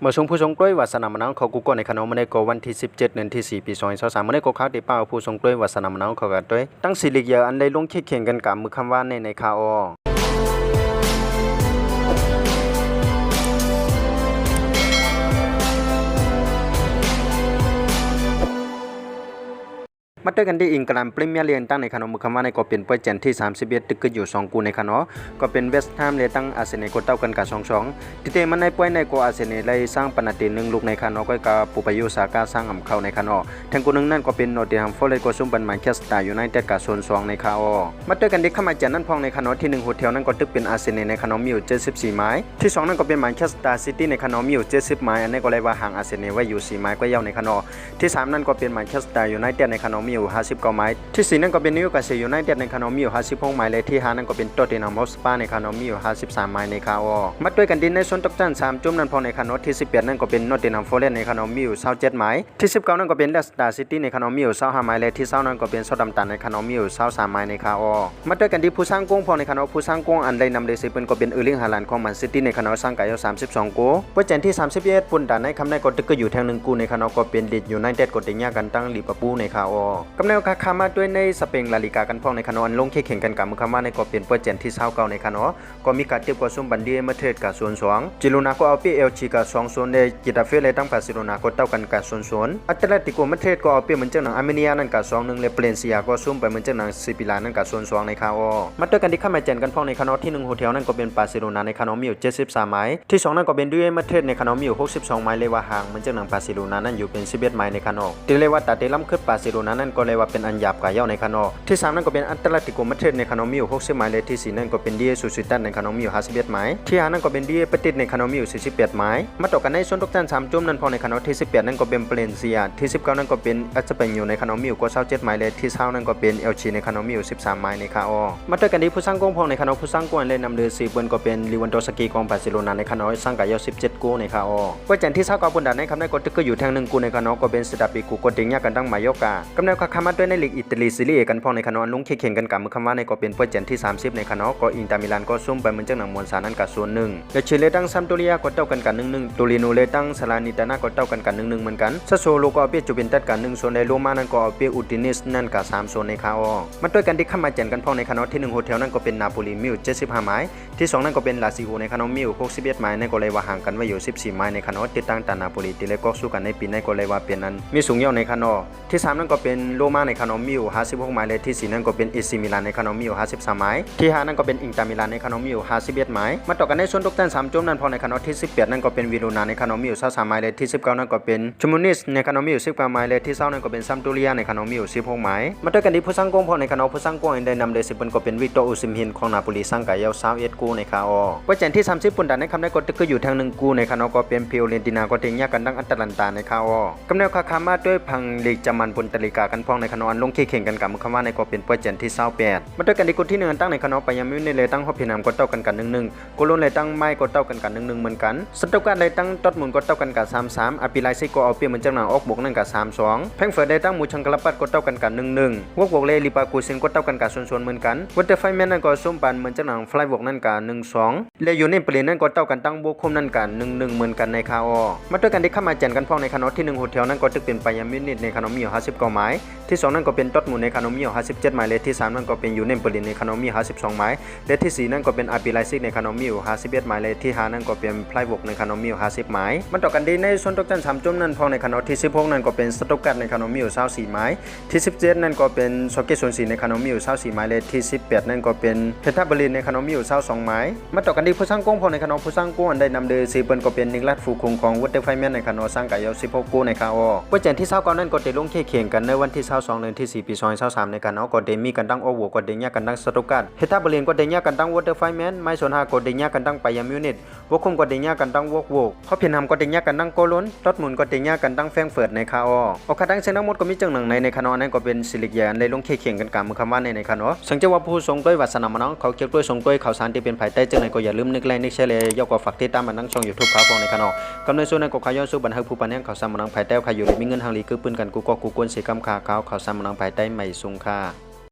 เมื่อชงผู้ทรงกล้วยวัสนามะนาวเขากุกในขนมมันในกวันที่17เดือนที่4ปี2023มันในกข้าวที่ป้าผู้ทรงกล้วยวัสนามะนาวเขากันด้วยตั้งสิริเยอะอันใดลงเข่งกันกับมือคำว่าในข่าวมาด้วยกันที่อิงกลัมพรีเมียร์ลีกตั้งในขนมมือคำว่าในก็เป็นเปอร์เซ็นต์ที่31ตึกอยู่2กูในขนมก็เป็นเวสต์แฮมเลยตั้งอาร์เซนอลก็เต้ากันกับ2-2ที่เตมันในป่วยในก็อาร์เซนอลเลยสร้างปนัดตี1ลูกในขนมก็กับปูปยุสาก้าสร้างอำเข้าในขนมแทงกูนึงนั่นก็เป็นนอตติงแฮมฟอร์เรสต์ก็ซุ่มเป็นแมนเชสเตอร์ยูไนเต็ดกับ2-2ในข่าวมาด้วยกันที่เข้ามาจากนั้นพองในขนมที่1โฮเทลนั่นก็ตึกเป็นอาร์เซนอลในขนมมีอยู่74ไม้ที่2นั่นก็เป็นแมนเชสเตอร์ซิตี้ในขนมมีอยู่70ไม้อันนี้ก็เลยว่าห่างอาร์เซนอลไว้อยู่4ไม้ก็เย่าในขนมที่3นั่นก็เป็นแมนเชสเตอร์ยูไนเต็ดในขนมมีอยู่59ไม้ที่4นั่นก็เป็นนิวคาสเซิลยูไนเต็ดในขนมมีอยู่56ไม้และที่5นั่นก็เป็นโตเทนแฮมฮอตสเปอร์ในขนมมีอยู่53ไม้ในข่าวมาด้วยกันที่ในส่วนตกชั้น3จุ่มนั่นพอในขนมที่18นั่นก็เป็นนอตติงแฮมฟอร์เรสต์ในขนมมีอยู่27ไม้ที่19นั่นก็เป็นเลสเตอร์ซิตี้ในขนมมีอยู่25ไม้และที่20นั่นก็เป็นเซาท์แฮมป์ตันในขนมมีอยู่23ไม้ในข่าวมาด้วยกันที่ผู้สร้างกงพอในขนมผู้สร้างกงอันใดนำเลซิเปิลก็เป็นเออร์ลิงฮาแลนด์ของแมนซิตี้ในขนมสร้างกาย32กูเปอร์เซ็นต์ที่31ปุ่นด่านในคำในก็ตึกอยู่แทง1กูในขนมก็เป็นลีดยูไนเต็ดก็ติงยากันตั้งลิเวอร์พูลในข่าวกำเนิดคามาด้วยในสเปนลาลิกากันพ้องในขนมลงแข่งกันกับมือคำว่าในก็เป็นเปอร์เซ็นต์ที่29ในขนมก็มีการเทียบกับซุ่มบันดีมาเทรดกับ0-2จิลูนาก็เอาปีเอลชีกับ2-0ในจิตาเฟเลยตั้งบาร์เซโลนาก็เท่ากันกับ0-0อัตเลติโกมาเทรดก็เอาปีเหมือนเจ้าหนังอาร์เมเนียนั่นกับ2-1และเปลนเซียก็ซุ่มไปเหมือนเจ้าหนังซิปิลานั่นกับ0-2ในข่าวมาด้วยกันที่เข้ามาเจนกันพ้องในขนมที่1โฮเทลนั่นก็เป็นบาร์เซโลนาในขนมมีอยู่73ไม้ที่2นั่นก็เป็นด้วยมาเทรดในขนมมีอยู่62ไม้เลยว่าห่างเหมือนเจ้าหนังบาร์เซโลนานั่นอยู่เป็น11ไม้ในขนมที่เลยว่าตัดเตล้ำขึ้นบาร์เซโลนานั่นก็เลยว่าเป็นอันหยาบกับเย้าในขนมที่3นั่นก็เป็นอัตเลติโกมาเทรดในขนมมีอยู่60ไม้และที่4นั่นก็เป็นดีซูซิตันในขนมมีอยู่51ไม้ที่5นั่นก็เป็นดีเปติดในขนมมีอยู่48ไม้มาต่อกันในส่วนตกชั้น3จุ่มนั่นพอในขนมที่18นั่นก็เป็นเปลนเซียที่19นั่นก็เป็นอัสเปนอยู่ในขนมมีอยู่27ไม้และที่20นั่นก็เป็นเอลชีในขนมมีอยู่13ไม้ในข่าวมาต่อกันที่ผู้สร้างกองพองในขนมผู้สร้างกองเลยนำเดือ4เปิ้นก็เป็นลิวันโดสกีของบาร์เซโลนาในขนมสร้างกาย17กูในข่าวเปอร์เซ็นต์ที่29ปุ่นด่านในคำในก็ตึกอยู่แทง1กูในขนมก็เป็นสตาปิกูก็ติงยากันตั้งมายกากำเนิดคามาด้วยในลีกอิตาลีซีรีส์กันพองในขนมลุงแข่งกันกับมือคำว่าในก็เป็นเปอร์เซ็นต์ที่30ในขนมก็อินเตอร์มิลานก็ซุ่มไปเหมือนเจ้าหนังมวลสารนั้นกับ0-1และเชเลตั้งซัมโตเรียก็เท่ากันกับ1-1ตูริโนเลตั้งซาลานิตานาก็เท่ากันกับ1-1เหมือนกันซาโซโลก็เอาเปียจูเวนตัสกับ1-0ในโรม่านั่นก็เอาเปียอุตินิสนั่นกับ3-0ในคาอมาด้วยกันที่เข้ามาเจนกันพอในขนมที่1โฮเทลนั่นก็เป็นนาโปลีมีอยู่75ไม้ที่2นั่นก็เป็นลาซิโอในขนมมีอยู่61ไม้ในก็เลยว่าห่างกันไว้อยู่14ไม้ในขนมติดตั้งตานาโปลีติเลก็สู้กันในปีในก็เลยว่าเป็นนั้นมีสูงเยาในขนมที่3นั่นก็เป็นโรม่าในขนมมีอยู่56ไม้และที่4นั่นก็เป็นเอซิมิลานในขนมมีอยู่53ไม้ที่5นั่นก็เป็นอินเตอร์มิลานในขนมมีอยู่51ไม้มาต่อกันในส่วนตกชั้น3จุ่มนั่นพอในขนมที่18นั่นก็เป็นวิโรนาในขนมมีอยู่23ไม้และที่19นั่นก็เป็นจูมูนิสในขนมมีอยู่19ไม้และที่20นั่นก็เป็นซัมโตเรียในขนมมีอยู่16ไม้มาด้วยกันที่ผู้สร้างกองพอในขนมผู้สร้างกองได้นำเดซิเปิลก็เป็นวิกตอร์อุซิมฮินของนาโปลีสร้างกาย21กูในคาอเปอร์เซ็นต์ที่30ปุ่นด่านในคำได้ก็ตึกอยู่ทาง1กูในขนมก็เป็นฟิโอเรนตินาก็ติงยากันดังอัตแลนตาในคาอกำเนิดคามาด้วยพังลีกจามันปุนตลิกากันพองในขนมลงแข่งกันกับมือคำว่าในก็เป็นเปอร์เซ็นต์ที่28มาด้วยกันที่คนที่1ตั้งในขนมไปยังมิวนิเลยตั้งฮอปพินามก็เท่ากันกับ1-1โกโลนเลยตั้งไม้ก็เท่ากันกับ1-1เหมือนกันสตุการเลยตั้งดอร์ทมุนด์ก็เท่ากันกับ3-3อาปิไลซิโกเอาเปรียบเหมือนจังหนังออกบวกนั่นกับ3-2แพงเฟิร์ดได้ตั้งมูชังกลปัดก็เท่ากันกับ1-1วกบวกเลยลิปากูซินก็เท่ากันกับ0-0เหมือนกันวัตเตอร์ไฟแมนนั่นก็ส้มปันเหมือนจังหนังฟลายบวกนั่นกับ1-2เลยอยู่ในเปลี่ยนนั่นก็เท่ากันตั้งบวกคมนั่นกับ1-1เหมือนกันในคาอมาด้วยกันที่เข้ามาเจนกันพ้องในขนมที่1โฮเทลนั่นก็ตึกเป็นไปยังมิวนิในขนมมีอยู่59ไม้ที่2นั่นก็เป็นดอร์ทมุนด์ในขนมมีอยู่57ไม้และที่3นั่นก็เป็นอยู่ในเปลี่ยนในขนมมี52ไม้และที่4นั่นก็เป็นอาปิไลซิกในขนมมีอยู่51ไม้และที่5นั่นก็เป็นฟลายบวกในขนมมีอยู่50ไม้มันต่อกันดีในส่วนตกชั้น3จุ่มนั่นพอในขนมที่16นั่นก็เป็นสตุกการ์ในขนมมีอยู่24ไม้ที่17นั่นก็เป็นซอกเกโซนซีในขนมมีอยู่24ไม้และที่18นั่นก็เป็นเพทาบรินในขนมมีอยู่22ไม้มาต่อกันดีผู้สร้างกงพอในขนมผู้สร้างกงอันได้นำเดซีเปิลก็เป็นนิกลัสฟูคงของวัตเตอร์ไฟแมนในขนมสร้างกาย16กูในคาอเปอร์เซ็นต์ที่29นั่นก็ได้ลงแข่งกันในวันที่22เดือนที่4ปี2023ในการเอาก็ได้มีกันตั้งโอวัวก็ได้ยากันตั้งสตุกการ์เพทาบรินก็ได้ยากันตั้งวัตเตอร์ไฟแมนไมโซน5ก็ได้ยากันตั้งไปยังมิวนิตวกคุมก็ได้ยากันตั้งวกโวฮอปพินฮัมก็ได้ยากันตั้งโกลนดอร์ทมุนด์ก็ได้ยากันตั้งแฟรงก์เฟิร์ตในคาอโอคาดังเซนทั้งหมดก็มีจังหนังในขนมนั้นก็เป็นสิริยานได้ลงแข่งกันกับมือคำว่าในขนมสังเกตว่าผู้ทรงด้วยวัสนามะน้องเขาเกี่ยวด้วยทรงด้วยข่าวสารที่เป็นภายใต้จังไหนก็อย่าลืมนึกไลค์นึกแชร์เลยยกกว่าฝากติดตามมันทั้งช่อง YouTube ข่าวฟองในขนมกำเนิดส่วนในก็ขย้อนสู่บันทึกผู้ปันแห่งข่าวสารมะน้องภายใต้ใครอยู่มีเงินทางลีคือปืนกันกูก็กูกวนสีกำขาข่าวสารมะน้องภายใต้ไม่ทรงค่า